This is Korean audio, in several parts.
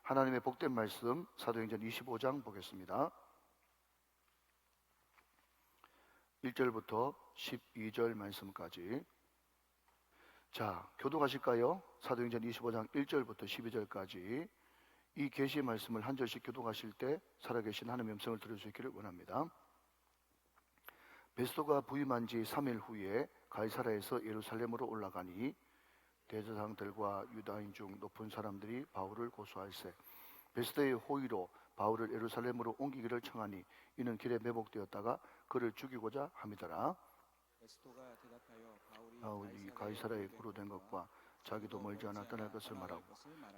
하나님의 복된 말씀 사도행전 25장 보겠습니다. 1절부터 12절 말씀까지. 자, 교독하실까요? 사도행전 25장 1절부터 12절까지 이 계시의 말씀을 한 절씩 교독하실 때 살아계신 하나님의 음성을 들을 수 있기를 원합니다. 베스도가 부임한 지 3일 후에 가이사라에서 예루살렘으로 올라가니 대제사장들과 유다인 중 높은 사람들이 바울을 고소할세 베스도의 호의로 바울을 예루살렘으로 옮기기를 청하니 이는 길에 매복되었다가 그를 죽이고자 함이더라. 베스도가 대답하여 바울이 가이사라에 구로된 것과 자기도 멀지 않아 떠날 것을 말하고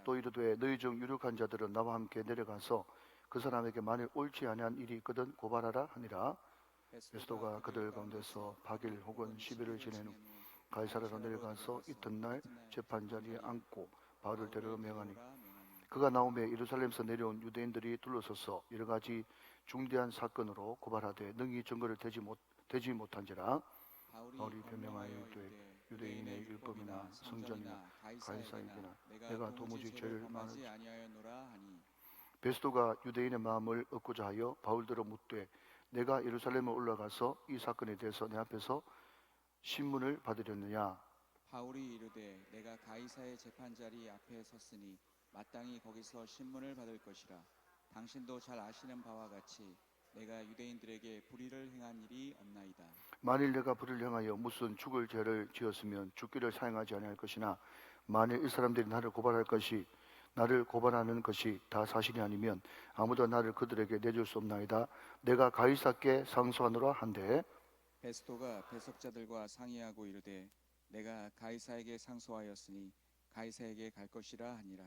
또 이르되 너희 중 유력한 자들은 나와 함께 내려가서 그 사람에게 만일 옳지 아니한 일이 있거든 고발하라 하니라. 베스도가 그들 가운데서 박일 혹은 10일을 지낸 후 가이사라로 내려가서 이튿날 재판자리에 앉고 바울을 데리러 명하니 그가 나오매 예루살렘에서 내려온 유대인들이 둘러서서 여러 가지 중대한 사건으로 고발하되 능히 증거를 대지 못한지라. 바울이 변명하여 이르되 유대인의 율법이나 성전이나 가이사에게나 내가 도무지 죄를 많은지 아니하였노라 하니 베스도가 유대인의 마음을 얻고자 하여 바울들을 묻되 내가 예루살렘에 올라가서 이 사건에 대해서 내 앞에서 신문을 받으렸느냐. 바울이 이르되 내가 가이사의 재판자리 앞에 섰으니 마땅히 거기서 신문을 받을 것이라. 당신도 잘 아시는 바와 같이 내가 유대인들에게 불의를 행한 일이 없나이다. 만일 내가 불의를 행하여 무슨 죽을 죄를 지었으면 죽기를 사용하지 아니할 것이나 만일 이 사람들이 나를 고발하는 것이 다 사실이 아니면 아무도 나를 그들에게 내줄 수 없나이다. 내가 가이사께 상소하노라 한데 베스도가 배석자들과 상의하고 이르되 내가 가이사에게 상소하였으니 가이사에게 갈 것이라 하니라.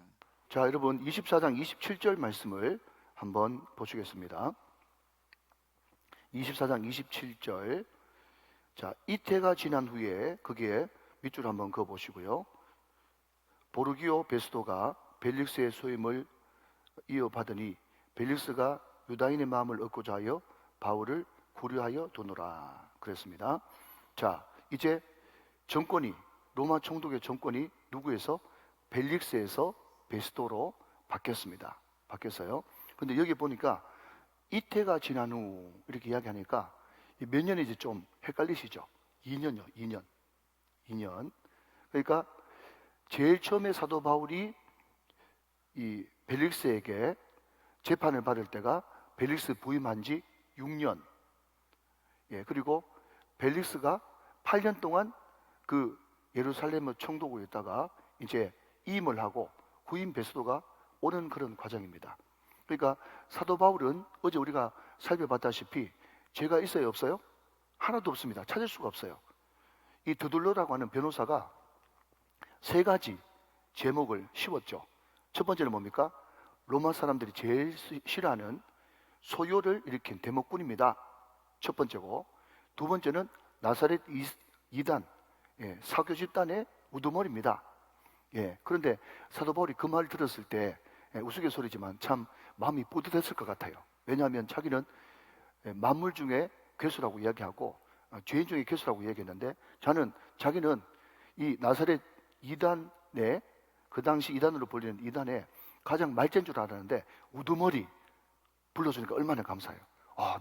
자, 여러분 24장 27절 말씀을 한번 보시겠습니다. 24장 27절. 자, 이태가 지난 후에 거기에 밑줄 한번 그어 보시고요. 보르기오 베스도가 벨릭스의 소임을 이어받으니 벨릭스가 유다인의 마음을 얻고자 하여 바울을 구려하여 두노라 그랬습니다. 자, 이제 정권이 로마 총독의 정권이 누구에서? 벨릭스에서 베스도로 바뀌었어요. 근데 여기 보니까 이태가 지난 후 이렇게 이야기하니까 몇 년인지 좀 헷갈리시죠? 2년이요. 2년. 그러니까 제일 처음에 사도 바울이 이 벨릭스에게 재판을 받을 때가 벨릭스 부임한 지 6년. 예, 그리고 벨릭스가 8년 동안 그 예루살렘의 총독으로 있다가 이제 이임을 하고 후임 베스도가 오는 그런 과정입니다. 그러니까 사도 바울은 어제 우리가 살펴봤다시피 죄가 있어요, 없어요? 하나도 없습니다. 찾을 수가 없어요. 이 드둘로라고 하는 변호사가 3가지 제목을 씌웠죠. 첫 번째는 뭡니까? 로마 사람들이 제일 싫어하는 소요를 일으킨 대목군입니다. 첫 번째고, 두 번째는 나사렛 이단, 사교 집단의 우두머리입니다. 그런데 사도 바울이 그 말을 들었을 때 우스갯소리지만 참 마음이 뿌듯했을 것 같아요. 왜냐하면 자기는 만물 중에 괴수라고 이야기하고 죄인 중에 괴수라고 이야기했는데 자기는 이 나사렛 이단의 그 당시 이단으로 불리는 이단의 가장 말재인 줄 알았는데 우두머리 불러주니까 얼마나 감사해요.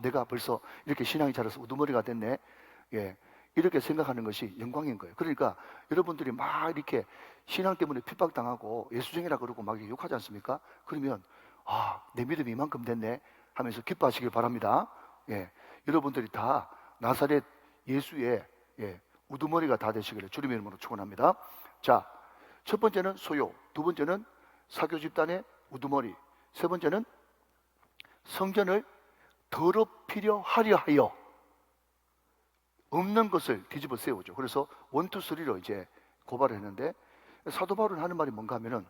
내가 벌써 이렇게 신앙이 자라서 우두머리가 됐네. 이렇게 생각하는 것이 영광인 거예요. 그러니까 여러분들이 막 이렇게 신앙 때문에 핍박당하고 예수쟁이라 그러고 막 욕하지 않습니까? 그러면 내 믿음이 이만큼 됐네 하면서 기뻐하시길 바랍니다. 여러분들이 다 나사렛 예수의 우두머리가 다 되시기를 주님의 이름으로 축원합니다. 자, 첫 번째는 소요, 두 번째는 사교 집단의 우두머리, 세 번째는 성전을 더럽히려 하려 하여 없는 것을 뒤집어 세우죠. 그래서 1, 2, 3로 이제 고발을 했는데 사도 바울은 하는 말이 뭔가 하면은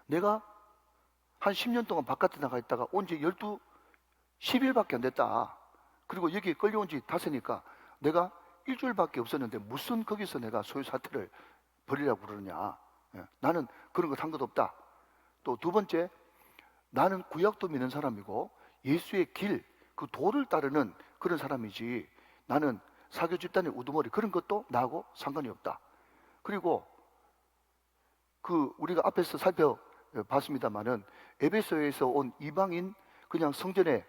내가 한 10년 동안 바깥에 나가 있다가 온 지 10일밖에 안 됐다. 그리고 여기 끌려온 지 닷새니까 내가 일주일밖에 없었는데 무슨 거기서 내가 소유 사태를 벌이려고 그러느냐. 나는 그런 것 한 것도 없다. 또 두 번째, 나는 구약도 믿는 사람이고 예수의 길, 그 도를 따르는 그런 사람이지 나는 사교 집단의 우두머리 그런 것도 나하고 상관이 없다. 그리고 그 우리가 앞에서 봤습니다만은 에베소에서 온 이방인 그냥 성전에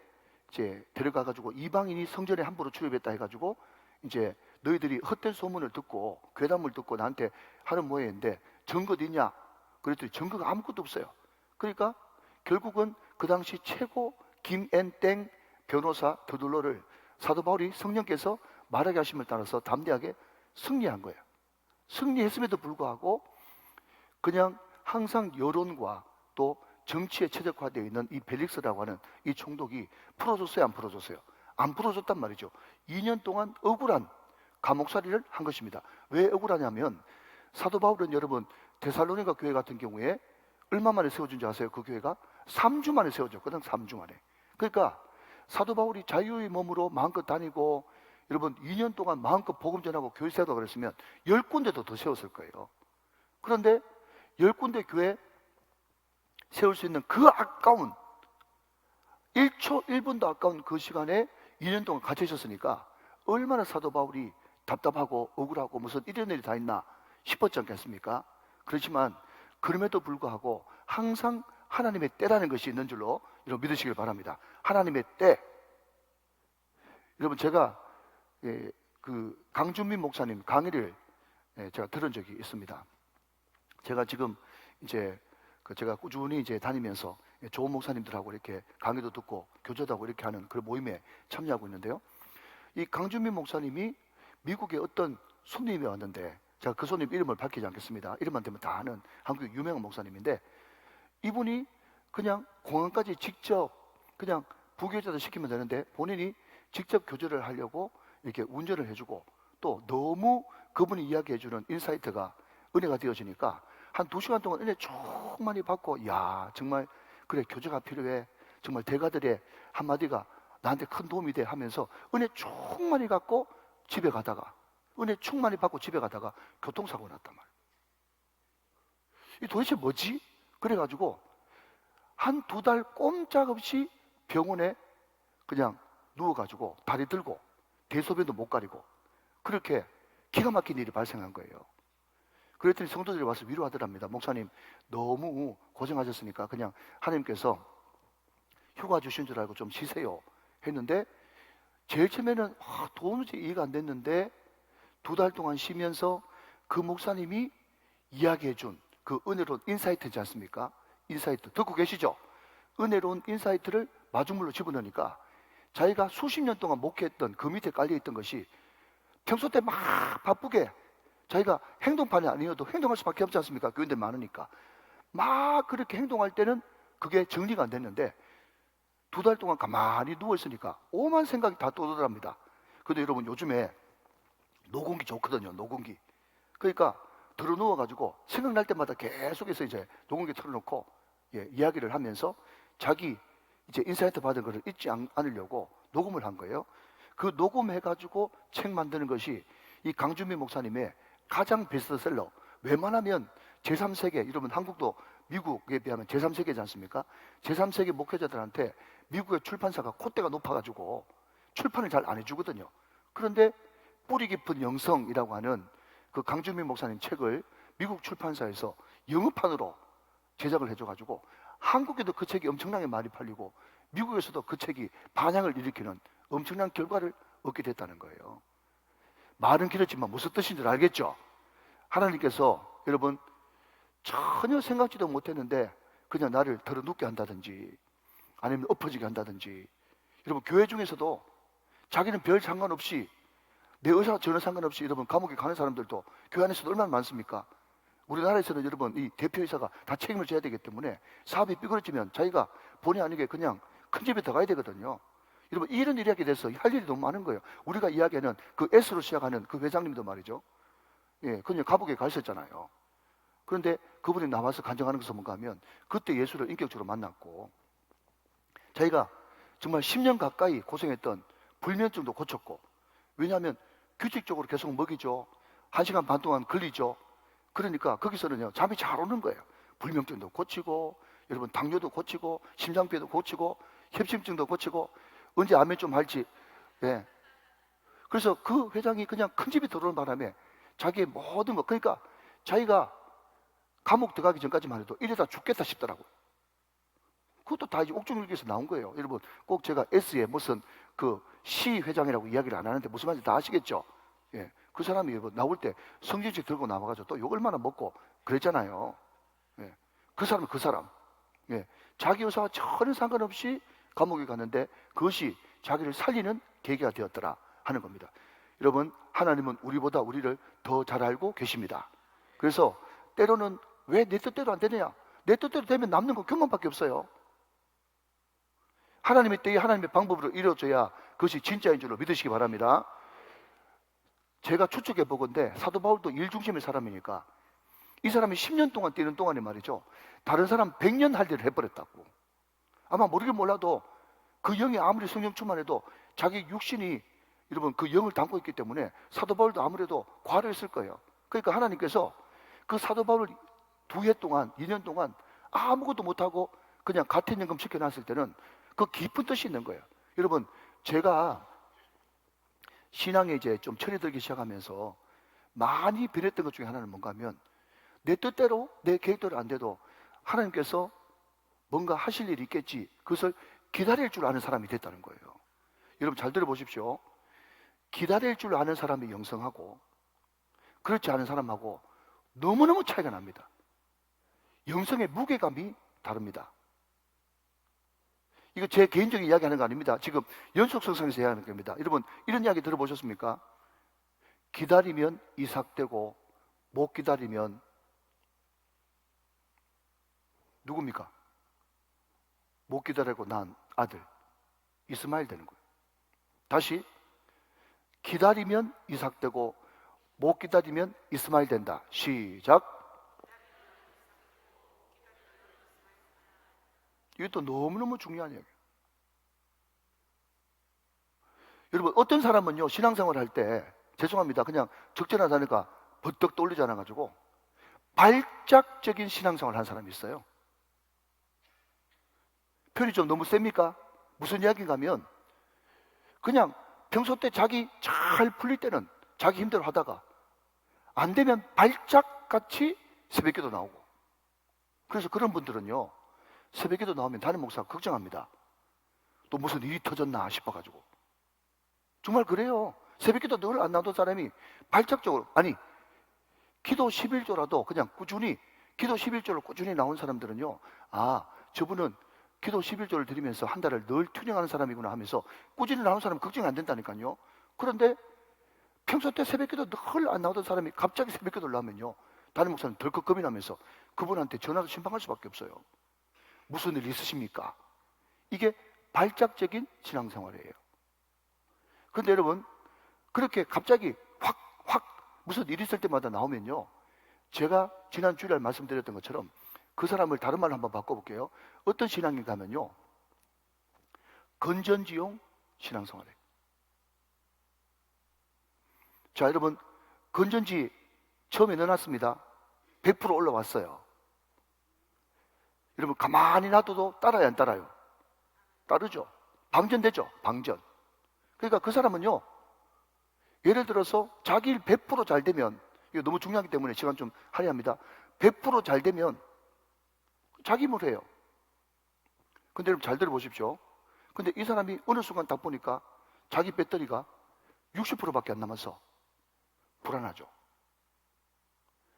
이제 데려가 가지고 이방인이 성전에 함부로 출입했다 해가지고 이제 너희들이 헛된 소문을 듣고 괴담을 듣고 나한테 하는 모양인데 증거 어디 있냐? 그랬더니 증거가 아무것도 없어요. 그러니까 결국은 그 당시 최고 김앤땡 변호사 드둘러를 사도 바울이 성령께서 말하게 하심을 따라서 담대하게 승리한 거예요. 승리했음에도 불구하고 그냥 항상 여론과 또 정치에 최적화되어 있는 이 벨릭스라고 하는 이 총독이 풀어줬어요, 안 풀어줬어요? 안 풀어줬단 말이죠. 2년 동안 억울한 감옥살이를 한 것입니다. 왜 억울하냐면 사도 바울은 여러분 데살로니가 교회 같은 경우에 얼마 만에 세워준 줄 아세요? 그 교회가 3주 만에 세워졌거든. 3주 만에. 그러니까 사도 바울이 자유의 몸으로 마음껏 다니고 여러분 2년 동안 마음껏 복음 전하고 교회 세우라고 그랬으면 10군데도 더 세웠을 거예요. 그런데 10군데 교회 세울 수 있는 그 아까운 1초 1분도 아까운 그 시간에 2년 동안 갇혀 있었으니까 얼마나 사도 바울이 답답하고 억울하고 무슨 이런 일이 다 있나 싶었지 않겠습니까? 그렇지만 그럼에도 불구하고 항상 하나님의 때라는 것이 있는 줄로 여러분 믿으시길 바랍니다. 하나님의 때. 여러분 제가 그 강준민 목사님 강의를 제가 들은 적이 있습니다. 제가 지금 이제 제가 꾸준히 이제 다니면서 좋은 목사님들하고 이렇게 강의도 듣고 교제도 하고 이렇게 하는 그런 모임에 참여하고 있는데요. 이 강준민 목사님이 미국에 어떤 손님이 왔는데 제가 그 손님 이름을 밝히지 않겠습니다. 이름만 되면 다 아는 한국의 유명한 목사님인데 이분이 그냥 공항까지 직접 그냥 부교제도 시키면 되는데 본인이 직접 교제를 하려고 이렇게 운전을 해주고 또 너무 그분이 이야기해주는 인사이트가 은혜가 되어지니까 한 2시간 동안 은혜 충만히 받고 야 정말 그래 교제가 필요해 정말 대가들의 한마디가 나한테 큰 도움이 돼 하면서 은혜 충만히 갖고 집에 가다가 은혜 충만히 받고 집에 가다가 교통사고 났단 말이에요. 이 도대체 뭐지? 그래가지고 한 2달 꼼짝없이 병원에 그냥 누워가지고 다리 들고 대소변도 못 가리고 그렇게 기가 막힌 일이 발생한 거예요. 그랬더니 성도들이 와서 위로하더랍니다. 목사님 너무 고생하셨으니까 그냥 하나님께서 휴가 주신 줄 알고 좀 쉬세요 했는데 제일 처음에는 도무지 이해가 안 됐는데 2달 동안 쉬면서 그 목사님이 이야기해준 그 은혜로운 인사이트지 않습니까? 인사이트 듣고 계시죠? 은혜로운 인사이트를 마중물로 집어넣으니까 자기가 수십 년 동안 목회했던 그 밑에 깔려있던 것이 평소 때 막 바쁘게 자기가 행동판이 아니어도 행동할 수밖에 없지 않습니까? 교인들 많으니까 막 그렇게 행동할 때는 그게 정리가 안 됐는데 2달 동안 가만히 누워있으니까 오만 생각이 다 떠오르랍니다. 근데 여러분 요즘에 노공기 좋거든요. 노공기. 그러니까 들어 누워가지고 생각날 때마다 계속해서 이제 노공기 틀어놓고 이야기를 하면서 자기 이제 인사이트 받은 거를 잊지 않으려고 녹음을 한 거예요. 그 녹음해가지고 책 만드는 것이 이 강준민 목사님의 가장 베스트셀러. 웬만하면 제3세계, 여러분 한국도 미국에 비하면 제3세계지 않습니까? 제3세계 목회자들한테 미국의 출판사가 콧대가 높아가지고 출판을 잘 안 해주거든요. 그런데 뿌리 깊은 영성이라고 하는 그 강준민 목사님 책을 미국 출판사에서 영어판으로 제작을 해줘가지고 한국에도 그 책이 엄청나게 많이 팔리고 미국에서도 그 책이 반향을 일으키는 엄청난 결과를 얻게 됐다는 거예요. 말은 길었지만 무슨 뜻인 줄 알겠죠? 하나님께서 여러분 전혀 생각지도 못했는데 그냥 나를 덜어 눕게 한다든지 아니면 엎어지게 한다든지 여러분 교회 중에서도 자기는 별 상관없이 내 의사가 전혀 상관없이 여러분 감옥에 가는 사람들도 교회 안에서도 얼마나 많습니까? 우리나라에서는 여러분 이 대표이사가 다 책임을 져야 되기 때문에 사업이 삐그러지면 자기가 본의 아니게 그냥 큰 집에 들어가야 되거든요. 여러분 이런 이야기에 대해서 할 일이 너무 많은 거예요. 우리가 이야기하는 그 S로 시작하는 그 회장님도 말이죠. 그냥 감옥에 가 있었잖아요. 그런데 그분이 나와서 간증하는 것을 뭔가 하면 그때 예수를 인격적으로 만났고 자기가 정말 10년 가까이 고생했던 불면증도 고쳤고 왜냐하면 규칙적으로 계속 먹이죠. 1시간 반 동안 걸리죠. 그러니까 거기서는요 잠이 잘 오는 거예요. 불면증도 고치고 여러분 당뇨도 고치고 심장병도 고치고 협심증도 고치고 언제 암에 좀 할지 그래서 그 회장이 그냥 큰 집이 들어오는 바람에 자기의 모든 것 그러니까 자기가 감옥 들어가기 전까지만 해도 이러다 죽겠다 싶더라고요. 그것도 다 이제 옥중일기에서 나온 거예요. 여러분, 꼭 제가 S의 무슨 그 시회장이라고 이야기를 안 하는데 무슨 말인지 다 아시겠죠? 예. 그 사람이 여러분 나올 때 성진책 들고 나와가지고 또 욕 얼마나 먹고 그랬잖아요. 예. 그 사람은 그 사람. 예. 자기 의사와 전혀 상관없이 감옥에 갔는데 그것이 자기를 살리는 계기가 되었더라 하는 겁니다. 여러분, 하나님은 우리보다 우리를 더 잘 알고 계십니다. 그래서 때로는 왜 내 뜻대로 안 되느냐? 내 뜻대로 되면 남는 건 교만밖에 없어요. 하나님의 때에 하나님의 방법으로 이루어져야 그것이 진짜인 줄로 믿으시기 바랍니다. 제가 추측해 보건데 사도 바울도 일 중심의 사람이니까 이 사람이 10년 동안 뛰는 동안에 말이죠, 다른 사람 100년 할 일을 해버렸다고. 아마 모르긴 몰라도 그 영이 아무리 성령 충만해도 자기 육신이 여러분 그 영을 담고 있기 때문에 사도 바울도 아무래도 과를 했을 거예요. 그러니까 하나님께서 그 사도 바울을 2해 동안 2년 동안 아무것도 못하고 그냥 가택연금 시켜놨을 때는 그 깊은 뜻이 있는 거예요. 여러분, 제가 신앙에 이제 좀 철이 들기 시작하면서 많이 변했던 것 중에 하나는 뭔가 하면 내 뜻대로 내 계획대로 안 돼도 하나님께서 뭔가 하실 일이 있겠지, 그것을 기다릴 줄 아는 사람이 됐다는 거예요. 여러분 잘 들어보십시오. 기다릴 줄 아는 사람이 영성하고 그렇지 않은 사람하고 너무너무 차이가 납니다. 영성의 무게감이 다릅니다. 이거 제 개인적인 이야기 하는 거 아닙니다. 지금 연속성상에서 이야기하는 겁니다. 여러분, 이런 이야기 들어보셨습니까? 기다리면 이삭 되고 못 기다리면 누굽니까? 못 기다리고 난 아들 이스마엘 되는 거예요. 다시, 기다리면 이삭 되고 못 기다리면 이스마엘 된다. 시작. 이것도 너무너무 중요한 얘기예요. 여러분, 어떤 사람은요 신앙생활 할 때 죄송합니다, 그냥 적절하다니까 버떡 떠올리지 않아가지고 발작적인 신앙생활 한 사람이 있어요. 표현이 좀 너무 셉니까? 무슨 이야기인가 하면 그냥 평소 때 자기 잘 풀릴 때는 자기 힘대로 하다가 안 되면 발작같이 새벽기도 나오고, 그래서 그런 분들은요 새벽기도 나오면 담임 목사가 걱정합니다. 또 무슨 일이 터졌나 싶어가지고. 정말 그래요. 새벽기도 늘 안 나오던 사람이 발작적으로, 아니 기도 11조라도 그냥 꾸준히 기도 11조를 꾸준히 나온 사람들은요, 아 저분은 기도 11조를 드리면서 한 달을 늘 튜닝하는 사람이구나 하면서 꾸준히 나오는 사람은 걱정이 안 된다니까요. 그런데 평소 때 새벽기도 늘 안 나오던 사람이 갑자기 새벽기도를 나오면요, 담임 목사는 덜컥 겁이 나면서 그분한테 전화도 신방할 수밖에 없어요. 무슨 일 있으십니까? 이게 발작적인 신앙생활이에요. 그런데 여러분, 그렇게 갑자기 확 무슨 일이 있을 때마다 나오면요, 제가 지난 주일날 말씀드렸던 것처럼 그 사람을 다른 말로 한번 바꿔볼게요. 어떤 신앙인가 하면요, 건전지용 신앙생활이에요. 자, 여러분, 건전지 처음에 넣어놨습니다. 100% 올라왔어요. 여러분, 가만히 놔둬도 따라요, 안 따라요? 따르죠. 방전되죠, 방전. 그러니까 그 사람은요, 예를 들어서 자기 일 100% 잘 되면, 이거 너무 중요하기 때문에 시간 좀 할애합니다. 100% 잘 되면 자기 뭘 해요. 근데 여러분 잘 들어보십시오. 근데 이 사람이 어느 순간 딱 보니까 자기 배터리가 60%밖에 안 남아서 불안하죠.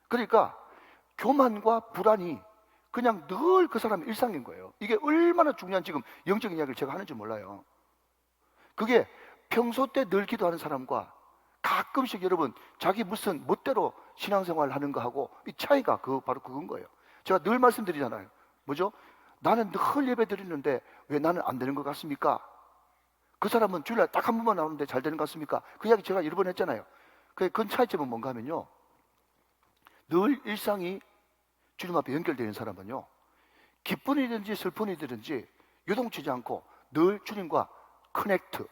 그러니까 교만과 불안이 그냥 늘 그 사람의 일상인 거예요. 이게 얼마나 중요한 지금 영적인 이야기를 제가 하는지 몰라요. 그게 평소 때 늘 기도하는 사람과 가끔씩 여러분 자기 무슨 멋대로 신앙생활 하는 거하고 이 차이가 바로 그건 거예요. 제가 늘 말씀드리잖아요. 뭐죠? 나는 늘 예배 드리는데 왜 나는 안 되는 것 같습니까? 그 사람은 주일날 딱 한 번만 나오는데 잘 되는 것 같습니까? 그 이야기 제가 여러 번 했잖아요. 그 차이점은 뭔가 하면요, 늘 일상이 주님 앞에 연결되는 사람은요, 기쁜 일이든지 슬픈 일이든지 요동치지 않고 늘 주님과 커넥트,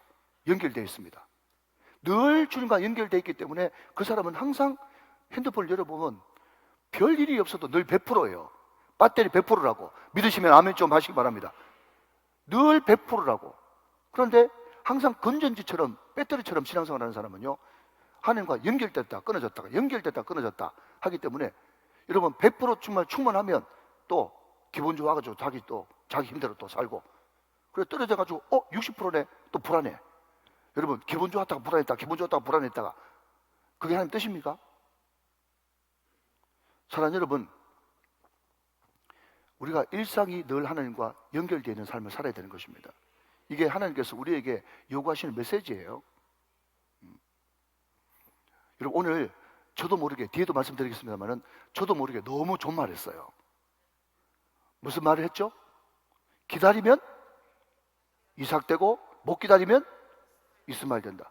연결되어 있습니다. 늘 주님과 연결되어 있기 때문에 그 사람은 항상 핸드폰을 열어보면 별 일이 없어도 늘 100%예요. 배터리 100%라고. 믿으시면 아멘 좀 하시기 바랍니다. 늘 100%라고. 그런데 항상 건전지처럼 배터리처럼 신앙생활 하는 사람은요, 하나님과 연결됐다 끊어졌다가 연결됐다 끊어졌다 하기 때문에 여러분 100% 충만하면 또 기분 좋아가지고 자기 힘대로 또 살고, 그래 떨어져가지고 60%네 또 불안해. 여러분 기분 좋았다가 불안했다가 기분 좋았다가 불안했다가, 그게 하나님 뜻입니까? 사랑하는 여러분, 우리가 일상이 늘 하나님과 연결되어 있는 삶을 살아야 되는 것입니다. 이게 하나님께서 우리에게 요구하시는 메시지예요. 여러분 오늘 저도 모르게, 뒤에도 말씀드리겠습니다만은 저도 모르게 너무 좋은 말 했어요. 무슨 말을 했죠? 기다리면 이삭되고 못 기다리면 이스마엘 된다.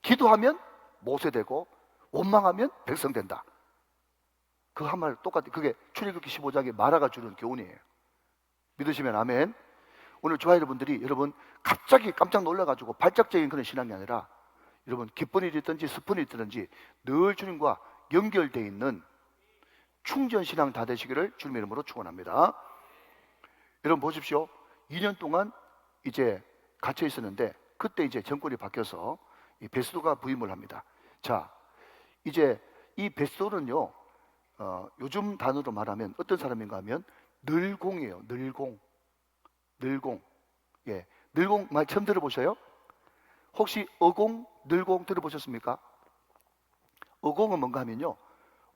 기도하면 모세 되고 원망하면 백성 된다. 그 한 말 똑같아. 그게 출애굽기 15장에 마라가 주는 교훈이에요. 믿으시면 아멘. 오늘 조아 여러분들이, 여러분 갑자기 깜짝 놀라가지고 발작적인 그런 신앙이 아니라, 여러분 기쁜 일이 있든지 슬픈 일이 있든지 늘 주님과 연결되어 있는 충전신앙 다 되시기를 주님의 이름으로 축원합니다. 여러분 보십시오. 2년 동안 이제 갇혀 있었는데, 그때 이제 정권이 바뀌어서 이 베스도가 부임을 합니다. 자, 이제 이 베스도는요, 요즘 단어로 말하면 어떤 사람인가 하면 늘공이에요. 늘공. 예, 늘공 말 처음 들어보셔요? 혹시 어공, 늘공 들어보셨습니까? 어공은 뭔가 하면요,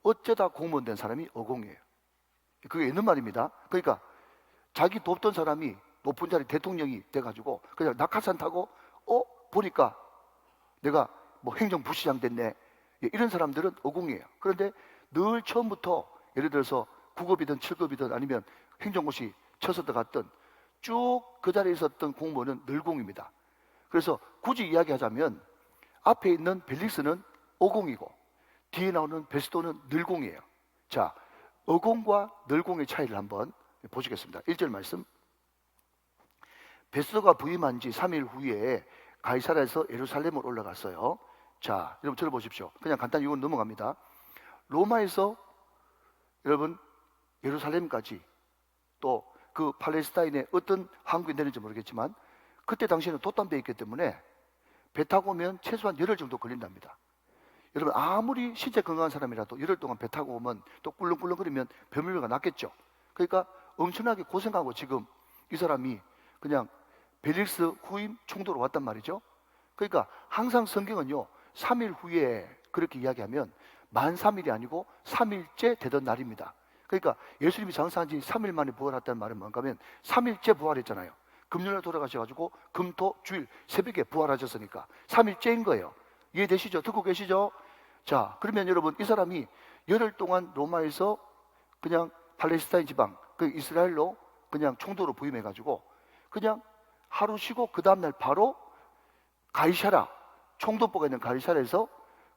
어쩌다 공무원 된 사람이 어공이에요. 그게 있는 말입니다. 그러니까 자기 돕던 사람이 높은 자리 대통령이 돼가지고 그냥 낙하산 타고 보니까 내가 뭐 행정부시장 됐네, 예, 이런 사람들은 어공이에요. 그런데 늘 처음부터 예를 들어서 9급이든 7급이든 아니면 행정고시 쳐서 들어갔던 쭉 그 자리에 있었던 공무원은 늘공입니다. 그래서 굳이 이야기하자면 앞에 있는 벨릭스는 어공이고 뒤에 나오는 베스도는 늘공이에요. 자, 어공과 늘공의 차이를 한번 보시겠습니다. 1절 말씀. 베스도가 부임한 지 3일 후에 가이사라에서 예루살렘으로 올라갔어요. 자, 여러분 들어보십시오. 그냥 간단히 이건 넘어갑니다. 로마에서 여러분 예루살렘까지, 또 그 팔레스타인에 어떤 항구에 내리는지 모르겠지만 그때 당시에는 돛담배에 있기 때문에 배 타고 오면 최소한 열흘 정도 걸린답니다. 여러분 아무리 신체 건강한 사람이라도 열흘 동안 배 타고 오면 또 꿀렁꿀렁거리면 변밀류가 낫겠죠. 그러니까 엄청나게 고생하고 지금 이 사람이 그냥 벨릭스 후임 총독으로 왔단 말이죠. 그러니까 항상 성경은요 3일 후에 그렇게 이야기하면 만 3일이 아니고 3일째 되던 날입니다. 그러니까 예수님이 장사한 지 3일 만에 부활했다는 말은 뭔가 하면 3일째 부활했잖아요. 금요일에 돌아가셔가지고 금토 주일 새벽에 부활하셨으니까 3일째인 거예요. 이해되시죠? 듣고 계시죠? 자, 그러면 여러분 이 사람이 열흘 동안 로마에서 그냥 팔레스타인 지방 그 이스라엘로 그냥 총독으로 부임해가지고 그냥 하루 쉬고 그 다음날 바로 가이사라, 총독부가 있는 가이사라에서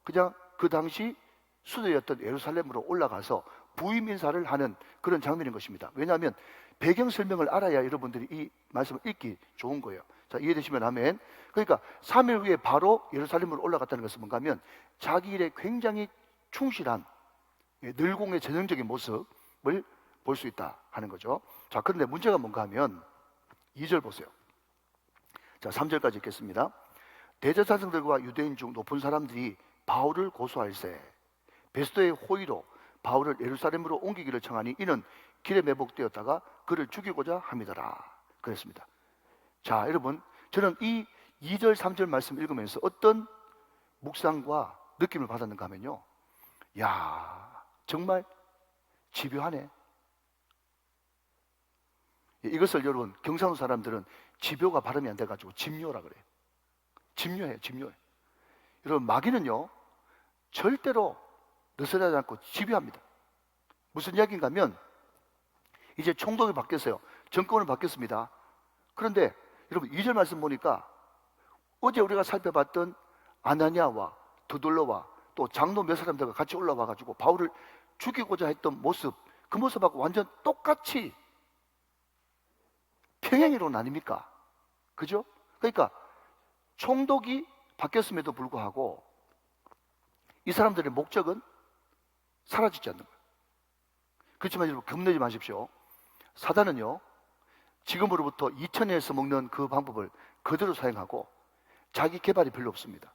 그냥 그 당시 수도였던 예루살렘으로 올라가서 부임 인사를 하는 그런 장면인 것입니다. 왜냐하면 배경 설명을 알아야 여러분들이 이 말씀을 읽기 좋은 거예요. 자, 이해되시면 아멘. 그러니까 3일 후에 바로 예루살렘으로 올라갔다는 것은 뭔가 하면 자기 일에 굉장히 충실한 늘공의 전형적인 모습을 볼 수 있다 하는 거죠. 자, 그런데 문제가 뭔가 하면 2절 보세요. 자, 3절까지 읽겠습니다. 대제사장들과 유대인 중 높은 사람들이 바울을 고소할세 베스도의 호의로 바울을 예루살렘으로 옮기기를 청하니 이는 길에 매복되었다가 그를 죽이고자 함이더라 그랬습니다. 자, 여러분 저는 이 2절 3절 말씀 읽으면서 어떤 묵상과 느낌을 받았는가 하면요, 야 정말 집요하네. 이것을 여러분 경상도 사람들은 집요가 발음이 안 돼가지고 집요라 그래요. 집요해. 여러분 마귀는요 절대로 느슨하지 않고 집요합니다. 무슨 이야기인가 하면 이제 총독이 바뀌었어요. 정권을 바뀌었습니다. 그런데 여러분 2절 말씀 보니까 어제 우리가 살펴봤던 아나니아와 드돌로와 또 장로 몇 사람들과 같이 올라와 가지고 바울을 죽이고자 했던 모습, 그 모습하고 완전 똑같이 평행이론 아닙니까? 그죠? 그러니까 총독이 바뀌었음에도 불구하고 이 사람들의 목적은 사라지지 않는 거예요. 그렇지만 여러분 겁내지 마십시오. 사단은요 지금으로부터 2000년에서 먹는 그 방법을 그대로 사용하고 자기 개발이 별로 없습니다.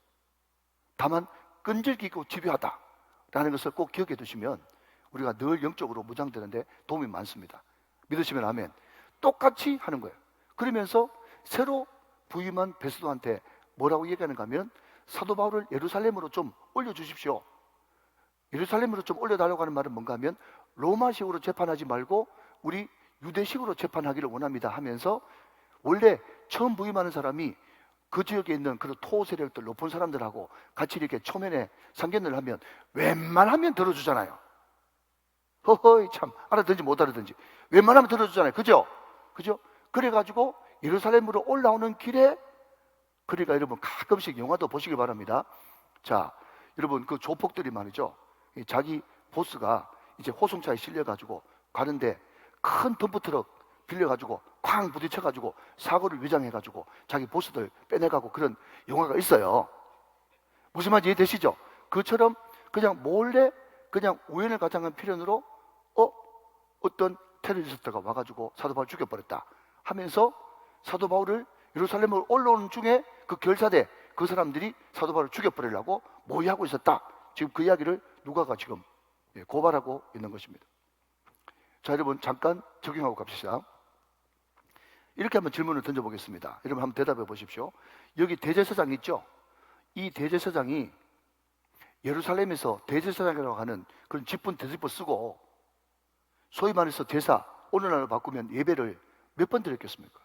다만 끈질기고 집요하다라는 것을 꼭 기억해 두시면 우리가 늘 영적으로 무장되는데 도움이 많습니다. 믿으시면 아멘. 똑같이 하는 거예요. 그러면서 새로 부임한 베스도한테 뭐라고 얘기하는가 하면 사도 바울을 예루살렘으로 좀 올려주십시오. 예루살렘으로 좀 올려달라고 하는 말은 뭔가 하면 로마식으로 재판하지 말고 우리 유대식으로 재판하기를 원합니다 하면서, 원래 처음 부임하는 사람이 그 지역에 있는 그런 토 세력들, 높은 사람들하고 같이 이렇게 초면에 상견례를 하면 웬만하면 들어주잖아요. 허허이 참, 알아듣는지 못 알아듣는지 웬만하면 들어주잖아요. 그죠? 그래가지고 예루살렘으로 올라오는 길에, 그러니까 여러분 가끔씩 영화도 보시길 바랍니다. 자, 여러분 그 조폭들이 말이죠, 자기 보스가 이제 호송차에 실려가지고 가는데 큰 덤프트럭 빌려가지고 쾅 부딪혀가지고 사고를 위장해가지고 자기 보스들 빼내가고 그런 영화가 있어요. 무슨 말인지 이해되시죠? 그처럼 그냥 몰래 그냥 우연을 가장한 필연으로 어떤 테러리스트가 와가지고 사도 바울 죽여버렸다 하면서 사도 바울을 예루살렘으로 올라오는 중에 그 결사대 그 사람들이 사도 바울을 죽여버리려고 모의하고 있었다. 지금 그 이야기를 누가가 지금 고발하고 있는 것입니다. 자, 여러분 잠깐 적용하고 갑시다. 이렇게 한번 질문을 던져보겠습니다. 여러분 한번 대답해 보십시오. 여기 대제사장 있죠? 이 대제사장이 예루살렘에서 대제사장이라고 하는 그런 직분 대접을 쓰고 소위 말해서 대사, 오늘날로 바꾸면 예배를 몇 번 드렸겠습니까?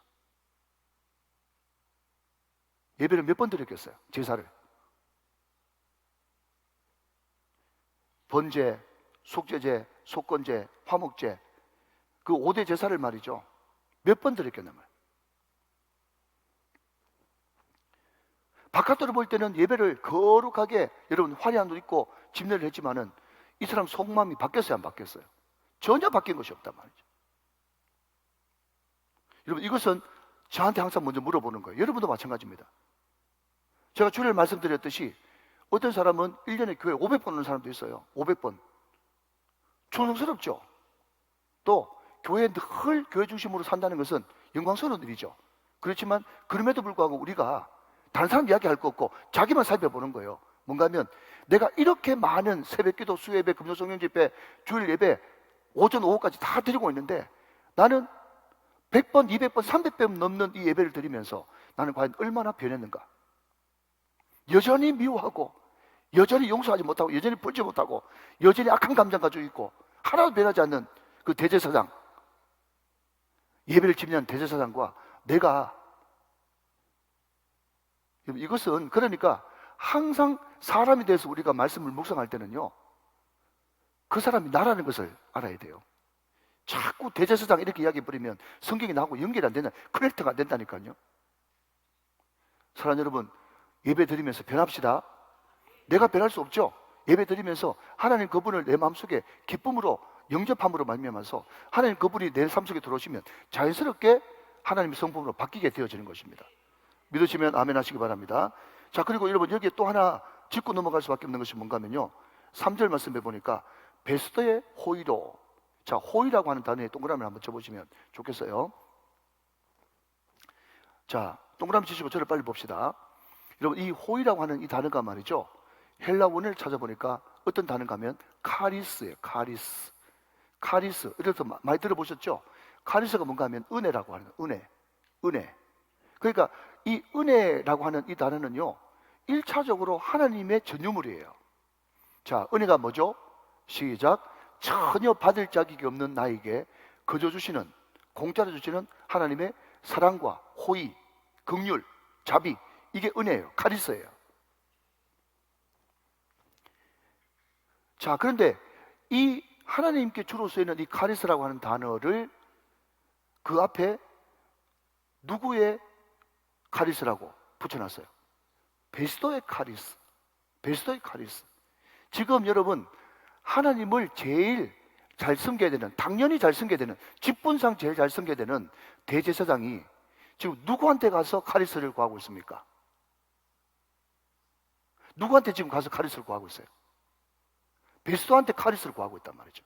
예배를 몇 번 드렸겠어요? 제사를. 번제, 속죄제, 속건제, 화목제, 그 5대 제사를 말이죠. 몇 번 드렸겠나 말이에요. 바깥으로 볼 때는 예배를 거룩하게 여러분 화려한 옷 입고 집례를 했지만은 이 사람 속마음이 바뀌었어요, 안 바뀌었어요? 전혀 바뀐 것이 없단 말이죠. 여러분 이것은 저한테 항상 먼저 물어보는 거예요. 여러분도 마찬가지입니다. 제가 주일 말씀드렸듯이 어떤 사람은 1년에 교회 500번 오는 사람도 있어요. 500번. 충성스럽죠. 또 교회 늘 교회 중심으로 산다는 것은 영광스러운 일이죠. 그렇지만 그럼에도 불구하고 우리가 다른 사람 이야기할 거 없고 자기만 살펴보는 거예요. 뭔가 하면 내가 이렇게 많은 새벽기도, 수예배, 금요성령집회, 주일 예배 오전 오후까지 다 드리고 있는데 나는 100번, 200번, 300번 넘는 이 예배를 드리면서 나는 과연 얼마나 변했는가? 여전히 미워하고 여전히 용서하지 못하고 여전히 풀지 못하고 여전히 악한 감정 가지고 있고 하나도 변하지 않는 그 대제사장, 예배를 집례한 대제사장과 내가, 이것은 그러니까 항상 사람에 대해서 우리가 말씀을 묵상할 때는요, 그 사람이 나라는 것을 알아야 돼요. 자꾸 대제사장 이렇게 이야기해버리면 성경이 나하고 연결이 안 된다, 커넥트가 안 된다니까요. 사랑하는 여러분, 예배 드리면서 변합시다. 내가 변할 수 없죠. 예배 드리면서 하나님 그분을 내 마음속에 기쁨으로 영접함으로 말미암아서 하나님 그분이 내 삶 속에 들어오시면 자연스럽게 하나님의 성품으로 바뀌게 되어지는 것입니다. 믿으시면 아멘 하시기 바랍니다. 자, 그리고 여러분 여기에 또 하나 짚고 넘어갈 수밖에 없는 것이 뭔가 하면요, 3절 말씀해 보니까 베스더의 호의로, 자, 호의라고 하는 단어에 동그라미를 한번 쳐보시면 좋겠어요. 자, 동그라미 치시고 저를 빨리 봅시다. 여러분 이 호의라고 하는 이 단어가 말이죠, 헬라 원어를 찾아보니까 어떤 단어가 하면 카리스예요. 카리스. 이래서 많이 들어보셨죠? 카리스가 뭔가 하면 은혜라고 하는, 은혜. 그러니까 이 은혜라고 하는 이 단어는요, 1차적으로 하나님의 전유물이에요. 자, 은혜가 뭐죠? 시작. 전혀 받을 자격이 없는 나에게 거저 주시는, 공짜로 주시는 하나님의 사랑과 호의, 긍휼, 자비, 이게 은혜예요. 카리스예요. 자, 그런데 이 하나님께 주로 쓰이는 이 카리스라고 하는 단어를 그 앞에 누구의 카리스라고 붙여놨어요? 베스도의 카리스. 지금 여러분 하나님을 제일 잘 섬겨야 되는, 당연히 잘 섬겨야 되는, 직분상 제일 잘 섬겨야 되는 대제사장이 지금 누구한테 가서 카리스를 구하고 있습니까? 누구한테 지금 가서 카리스를 구하고 있어요? 베스도한테 카리스를 구하고 있단 말이죠.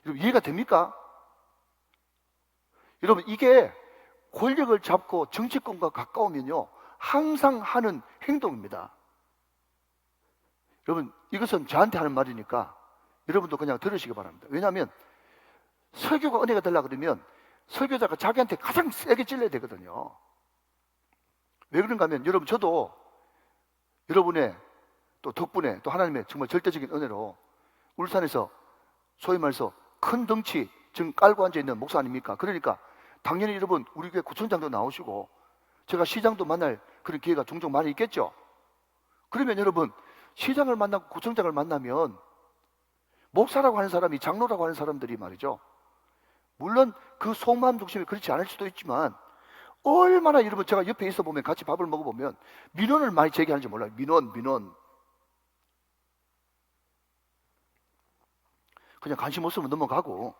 여러분 이해가 됩니까? 여러분 이게 권력을 잡고 정치권과 가까우면요 항상 하는 행동입니다. 여러분 이것은 저한테 하는 말이니까 여러분도 그냥 들으시기 바랍니다. 왜냐하면 설교가 은혜가 되려고 그러면 설교자가 자기한테 가장 세게 찔러야 되거든요. 왜 그런가 하면 여러분, 저도 여러분의 또 덕분에 또 하나님의 정말 절대적인 은혜로 울산에서 소위 말해서 큰 덩치 지금 깔고 앉아있는 목사 아닙니까? 그러니까 당연히 여러분 우리 교회 구청장도 나오시고 제가 시장도 만날 그런 기회가 종종 많이 있겠죠. 그러면 여러분, 시장을 만나고 구청장을 만나면 목사라고 하는 사람이, 장로라고 하는 사람들이 말이죠, 물론 그 속마음 중심이 그렇지 않을 수도 있지만 얼마나 여러분, 제가 옆에 있어 보면 같이 밥을 먹어보면 민원을 많이 제기하는지 몰라요. 민원 그냥 관심 없으면 넘어가고.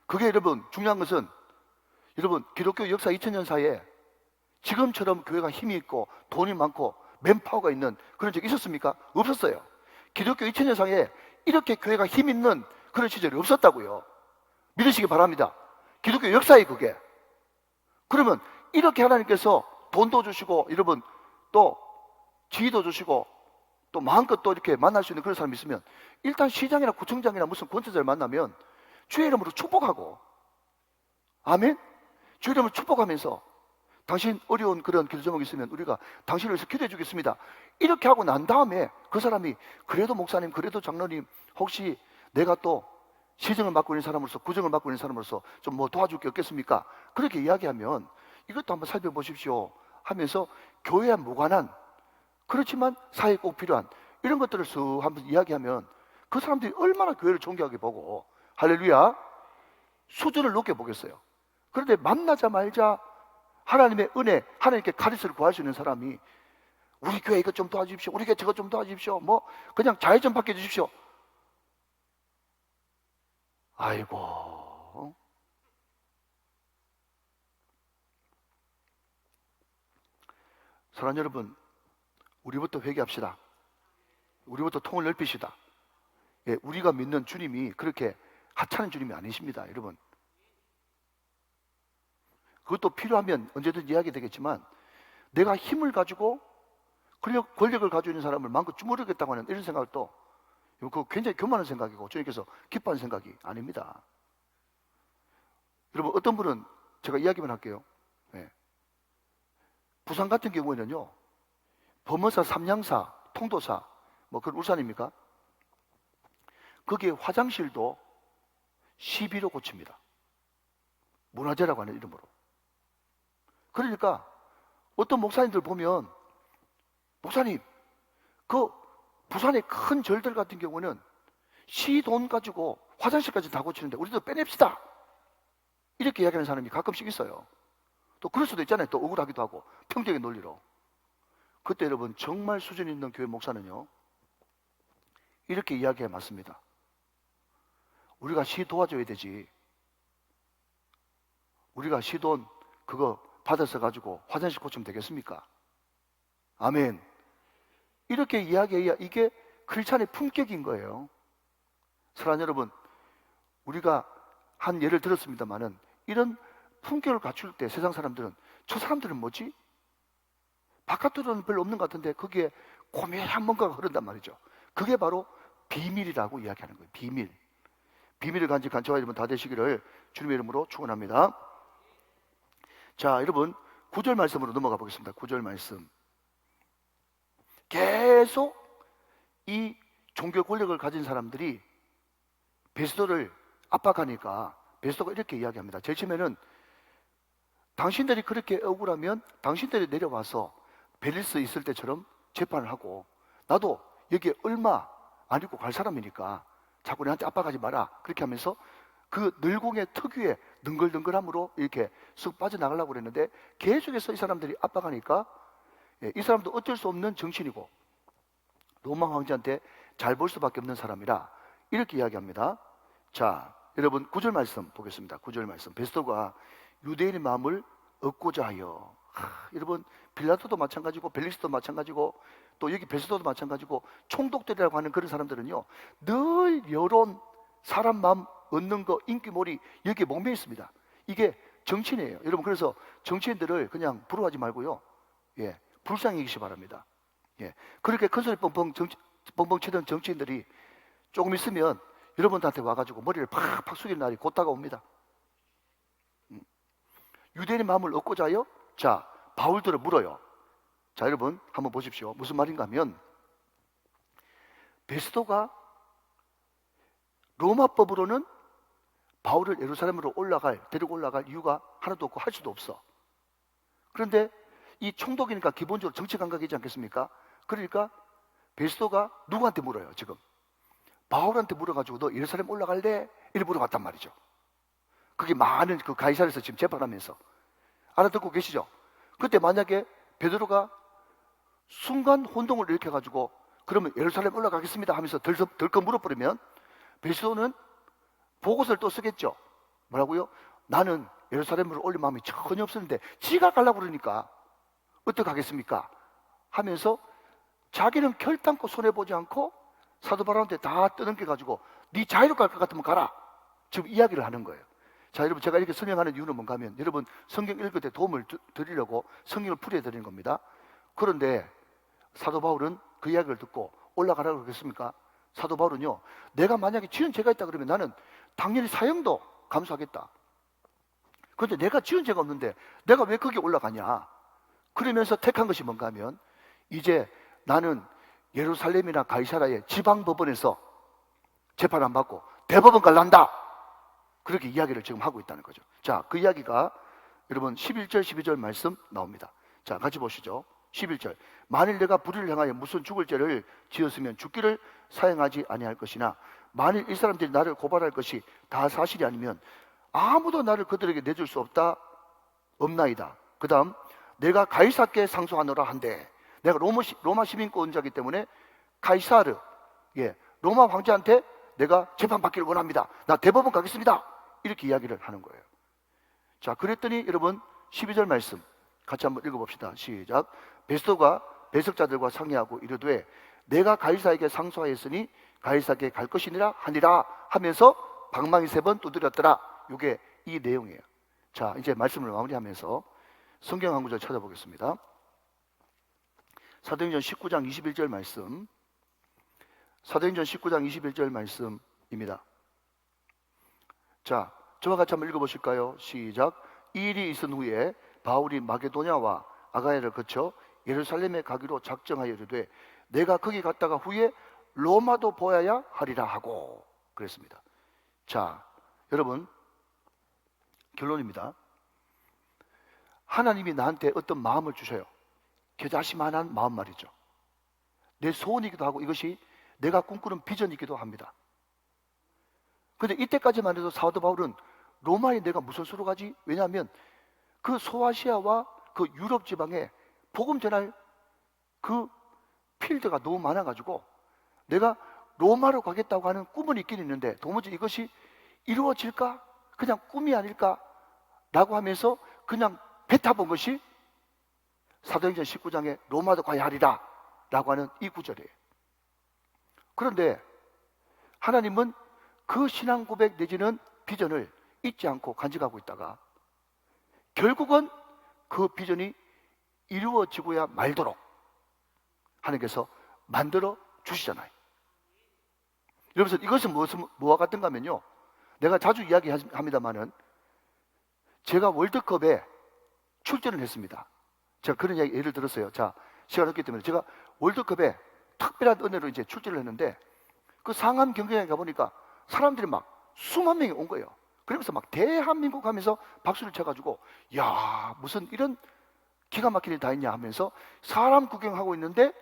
그게 여러분 중요한 것은, 여러분 기독교 역사 2000년 사이에 지금처럼 교회가 힘이 있고 돈이 많고 맨파워가 있는 그런 적이 있었습니까? 없었어요. 기독교 2000년 사이에 이렇게 교회가 힘 있는 그런 시절이 없었다고요. 믿으시기 바랍니다. 기독교 역사에 그게. 그러면 이렇게 하나님께서 돈도 주시고 여러분 또 지위도 주시고 또 마음껏 또 이렇게 만날 수 있는 그런 사람이 있으면 일단 시장이나 구청장이나 무슨 권세자를 만나면 주의 이름으로 축복하고, 아멘? 주의 이름으로 축복하면서 당신 어려운 그런 기도 제목이 있으면 우리가 당신을 위해서 기도해 주겠습니다. 이렇게 하고 난 다음에 그 사람이 그래도 목사님, 그래도 장로님, 혹시 내가 또 시정을 맡고 있는 사람으로서, 구정을 맡고 있는 사람으로서 좀 뭐 도와줄 게 없겠습니까? 그렇게 이야기하면 이것도 한번 살펴보십시오 하면서 교회와 무관한, 그렇지만 사회에 꼭 필요한 이런 것들을 쓱 한번 이야기하면 그 사람들이 얼마나 교회를 존경하게 보고, 할렐루야, 수준을 높게 보겠어요. 그런데 만나자마자 하나님의 은혜, 하나님께 카리스를 구할 수 있는 사람이 우리 교회 이것 좀 도와주십시오, 우리 교회 저것 좀 도와주십시오, 뭐 그냥 자해 좀 바꿔주십시오. 아이고, 사랑하는 여러분, 우리부터 회개합시다. 우리부터 통을 넓히시다. 예, 우리가 믿는 주님이 그렇게 하찮은 주님이 아니십니다, 여러분. 그것도 필요하면 언제든 이야기 되겠지만, 내가 힘을 가지고 권력을 가지고 있는 사람을 마음껏 주무르겠다고 하는 이런 생각을 또, 그거 굉장히 교만한 생각이고 주님께서 기뻐하는 생각이 아닙니다. 여러분, 어떤 분은 제가 이야기만 할게요. 예. 부산 같은 경우에는요, 범어사, 삼양사, 통도사, 뭐 그런 울산입니까? 거기에 화장실도 시비로 고칩니다. 문화재라고 하는 이름으로. 그러니까 어떤 목사님들 보면, 목사님, 그 부산의 큰 절들 같은 경우는 시 돈 가지고 화장실까지 다 고치는데 우리도 빼냅시다, 이렇게 이야기하는 사람이 가끔씩 있어요. 또 그럴 수도 있잖아요. 또 억울하기도 하고 평등의 논리로. 그때 여러분, 정말 수준 있는 교회 목사는요, 이렇게 이야기해 맞습니다. 우리가 시 도와줘야 되지, 우리가 시 돈 그거 받아서 가지고 화장실 고치면 되겠습니까? 아멘. 이렇게 이야기해야 이게 크리스찬의 품격인 거예요. 사랑하는 여러분, 우리가 한 예를 들었습니다마는 이런 품격을 갖출 때 세상 사람들은, 저 사람들은 뭐지? 바깥으로는 별로 없는 것 같은데 거기에 고매한 뭔가가 흐른단 말이죠. 그게 바로 비밀이라고 이야기하는 거예요. 비밀. 비밀을 간직한 저와 여러분 다 되시기를 주님의 이름으로 축원합니다. 자, 여러분 9절 말씀으로 넘어가 보겠습니다. 9절 말씀. 계속 이 종교 권력을 가진 사람들이 베스도를 압박하니까 베스도가 이렇게 이야기합니다. 제일 처음에는 당신들이 그렇게 억울하면 당신들이 내려와서 벨리스 있을 때처럼 재판을 하고, 나도 여기에 얼마 안 입고 갈 사람이니까 자꾸 내한테 압박하지 마라, 그렇게 하면서 그 늙공의 특유의 능글능글함으로 이렇게 쑥 빠져나가려고 그랬는데 계속해서 이 사람들이 압박하니까, 이 사람도 어쩔 수 없는 정치인이고 로마 황제한테 잘 볼 수밖에 없는 사람이라 이렇게 이야기합니다. 자, 여러분 9절 말씀 보겠습니다. 9절 말씀. 베스도가 유대인의 마음을 얻고자 하여, 여러분 빌라도도 마찬가지고 벨리스도 마찬가지고 또 여기 베스도도 마찬가지고 총독들이라고 하는 그런 사람들은요, 늘 여론, 사람 마음 얻는 거, 인기몰이 여기에 목매여 있습니다. 이게 정치인이에요, 여러분. 그래서 정치인들을 그냥 부러워하지 말고요, 예, 불쌍히 여기시 바랍니다. 예, 그렇게 큰소리 뻥뻥 치던 정치인들이 조금 있으면 여러분들한테 와가지고 머리를 팍팍 숙이는 날이 곧 다가옵니다. 유대인의 마음을 얻고자 하여 자 바울들을 물어요. 자 여러분 한번 보십시오. 무슨 말인가 하면 베스도가 로마법으로는 바울을 예루살렘으로 데리고 올라갈 이유가 하나도 없고 할 수도 없어. 그런데 이 총독이니까 기본적으로 정치 감각이지 않겠습니까? 그러니까 베스도가 누구한테 물어요 지금? 바울한테 물어가지고 너 예루살렘 올라갈래? 이렇게 물어봤단 말이죠. 그게 많은 그 가이사랴에서 지금 재판하면서 알아듣고 계시죠? 그때 만약에 베드로가 순간 혼동을 일으켜가지고 그러면 예루살렘 올라가겠습니다 하면서 덜컥 물어버리면 베스도는 보고서를 또 쓰겠죠. 뭐라고요? 나는 예루살렘으로 올릴 마음이 전혀 없었는데 지가 가려고 그러니까 어떡하겠습니까? 하면서 자기는 결단코 손해보지 않고 사도 바울한테 다 떠넘겨가지고 네 자유로 갈 것 같으면 가라. 지금 이야기를 하는 거예요. 자 여러분 제가 이렇게 설명하는 이유는 뭔가 하면 여러분 성경 읽을 때 도움을 드리려고 성경을 풀이해드리는 겁니다. 그런데 사도 바울은 그 이야기를 듣고 올라가라고 그랬습니까? 사도 바울은요 내가 만약에 지은 죄가 있다 그러면 나는 당연히 사형도 감수하겠다. 그런데 내가 지은 죄가 없는데 내가 왜 거기 올라가냐? 그러면서 택한 것이 뭔가 하면 이제 나는 예루살렘이나 가이사라의 지방법원에서 재판 안 받고 대법원 갈란다. 그렇게 이야기를 지금 하고 있다는 거죠. 자, 그 이야기가 여러분 11절 12절 말씀 나옵니다. 자, 같이 보시죠. 11절 만일 내가 불의를 행하여 무슨 죽을 죄를 지었으면 죽기를 사형하지 아니할 것이나 만일 이 사람들이 나를 고발할 것이 다 사실이 아니면 아무도 나를 그들에게 내줄 수 없나이다. 그 다음 내가 가이사께 상소하노라 한데 내가 로마 시민권자이기 때문에 가이사르 로마 황제한테 내가 재판받기를 원합니다. 나 대법원 가겠습니다. 이렇게 이야기를 하는 거예요. 자 그랬더니 여러분 12절 말씀 같이 한번 읽어봅시다. 시작. 베스도가 배석자들과 상의하고 이르되 내가 가이사에게 상소하였으니 가이사에게 갈 것이니라 하니라 하면서 방망이 3번 두드렸더라. 이게 이 내용이에요. 자 이제 말씀을 마무리하면서 성경 한 구절 찾아보겠습니다. 사도행전 19장 21절 말씀. 사도행전 19장 21절 말씀입니다. 자, 저와 같이 한번 읽어보실까요? 시작. 이 일이 있은 후에 바울이 마게도냐와 아가야를 거쳐 예루살렘에 가기로 작정하여 이르되 내가 거기 갔다가 후에 로마도 보아야 하리라 하고 그랬습니다. 자, 여러분 결론입니다. 하나님이 나한테 어떤 마음을 주셔요. 겨자씨만한 마음 말이죠. 내 소원이기도 하고 이것이 내가 꿈꾸는 비전이기도 합니다. 그런데 이때까지만 해도 사도 바울은 로마에 내가 무슨 수로 가지? 왜냐하면 그 소아시아와 그 유럽 지방에 복음 전할 그 필드가 너무 많아가지고 내가 로마로 가겠다고 하는 꿈은 있긴 있는데 도무지 이것이 이루어질까? 그냥 꿈이 아닐까? 라고 하면서 그냥 뱉어본 것이 사도행전 19장에 로마도 가야 하리라 라고 하는 이 구절이에요. 그런데 하나님은 그 신앙 고백 내지는 비전을 잊지 않고 간직하고 있다가 결국은 그 비전이 이루어지고야 말도록 하나님께서 만들어 주시잖아요. 여러분 이것은 뭐와 같은가 하면요, 내가 자주 이야기합니다마는 제가 월드컵에 출전을 했습니다. 제가 그런 이야기 예를 들었어요. 자, 시간 없기 때문에 제가 월드컵에 특별한 은혜로 이제 출전을 했는데 그 상암 경기장에 가보니까 사람들이 막 수만 명이 온 거예요. 그러면서 막 대한민국 하면서 박수를 쳐가지고 야 무슨 이런 기가 막힌 일 다 있냐 하면서 사람 구경하고 있는데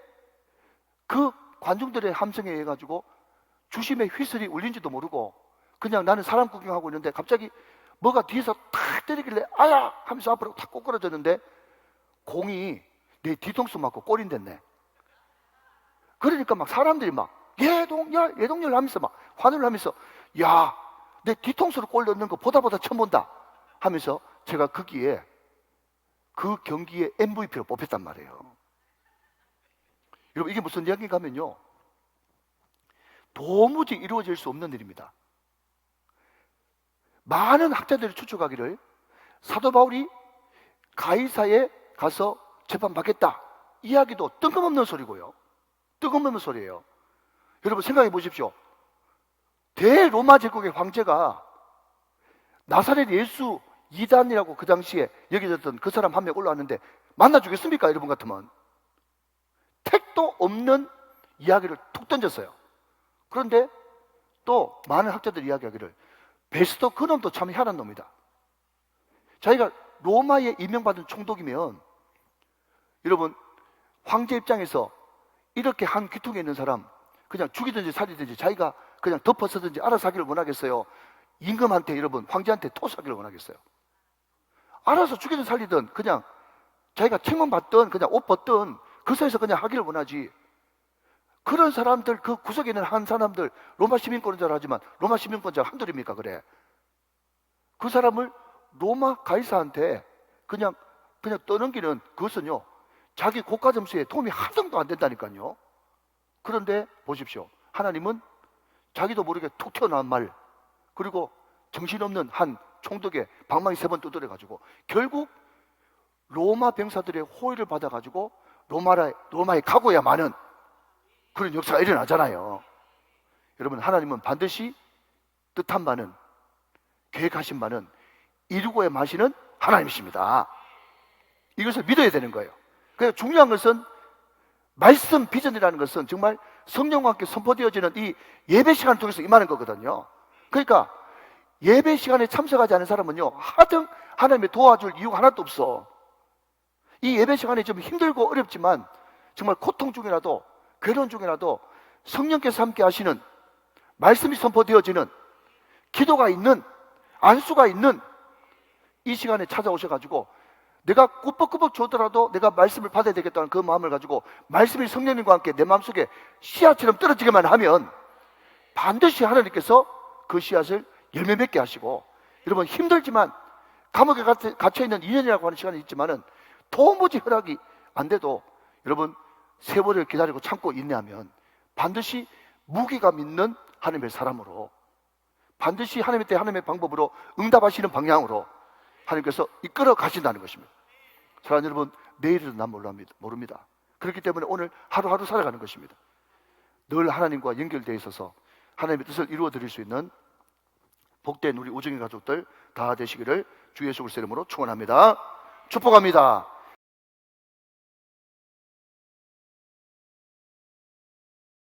그 관중들의 함성에 의해 가지고 주심의 휘슬이 울린지도 모르고 그냥 나는 사람 구경하고 있는데 갑자기 뭐가 뒤에서 탁 때리길래 아야 하면서 앞으로 탁 꼬꾸라졌는데 공이 내 뒤통수 맞고 골인 됐네. 그러니까 막 사람들이 막 예동열 하면서 막 환호를 하면서 야 내 뒤통수로 골 넣는 거 보다 처음 본다 하면서 제가 거기에 그 경기의 MVP로 뽑혔단 말이에요. 여러분 이게 무슨 이야기인가 하면요, 도무지 이루어질 수 없는 일입니다. 많은 학자들이 추측하기를 사도 바울이 가이사에 가서 재판받겠다 이야기도 뜬금없는 소리고요. 뜬금없는 소리예요. 여러분 생각해 보십시오. 대로마 제국의 황제가 나사렛 예수 이단이라고 그 당시에 여겨졌던 그 사람 한 명 올라왔는데 만나 주겠습니까? 여러분 같으면 택도 없는 이야기를 툭 던졌어요. 그런데 또 많은 학자들이 이야기하기를 베스도 그놈도 참 희한한 놈이다. 자기가 로마에 임명받은 총독이면 여러분 황제 입장에서 이렇게 한 귀퉁이에 있는 사람 그냥 죽이든지 살리든지 자기가 그냥 덮어서든지 알아서 하기를 원하겠어요? 임금한테 여러분 황제한테 토스하기를 원하겠어요? 알아서 죽이든 살리든 그냥 자기가 책만 받든 그냥 옷 벗든 그 사이에서 그냥 하기를 원하지. 그런 사람들 그 구석에 있는 한 사람들 로마 시민권자라 하지만 로마 시민권자가 한둘입니까? 그래. 그 사람을 로마 가이사한테 그냥 떠넘기는 그것은요 자기 국가 점수에 도움이 하등도 안 된다니까요. 그런데 보십시오. 하나님은 자기도 모르게 툭 튀어나온 말 그리고 정신없는 한 총독의 방망이 3번 두드려가지고 결국 로마 병사들의 호의를 받아가지고 로마에 가고야마는 그런 역사가 일어나잖아요. 여러분 하나님은 반드시 뜻한 바는 계획하신 바는 이루고야 마시는 하나님이십니다. 이것을 믿어야 되는 거예요. 그래서 중요한 것은 말씀 비전이라는 것은 정말 성령과 함께 선포되어지는 이 예배 시간을 통해서 임하는 거거든요. 그러니까 예배 시간에 참석하지 않은 사람은요 하등 하나님의 도와줄 이유가 하나도 없어. 이 예배 시간이 좀 힘들고 어렵지만 정말 고통 중이라도 괴로운 중이라도 성령께서 함께 하시는 말씀이 선포되어지는 기도가 있는 안수가 있는 이 시간에 찾아오셔가지고 내가 꾸벅꾸벅 주더라도 내가 말씀을 받아야 되겠다는 그 마음을 가지고 말씀이 성령님과 함께 내 마음속에 씨앗처럼 떨어지기만 하면 반드시 하나님께서 그 씨앗을 열매 맺게 하시고 여러분 힘들지만 감옥에 갇혀있는 2년이라고 하는 시간이 있지만은 도무지 허락이 안 돼도 여러분 세월을 기다리고 참고 인내하면 반드시 무기감 있는 하나님의 사람으로 반드시 하나님의 때 하나님의 방법으로 응답하시는 방향으로 하나님께서 이끌어 가신다는 것입니다. 사랑하는 여러분 내일은 난 모릅니다. 그렇기 때문에 오늘 하루하루 살아가는 것입니다. 늘 하나님과 연결되어 있어서 하나님의 뜻을 이루어 드릴 수 있는 복된 우리 우정의 가족들 다 되시기를 주 예수 그리스도의 이름으로 축원합니다. 축복합니다.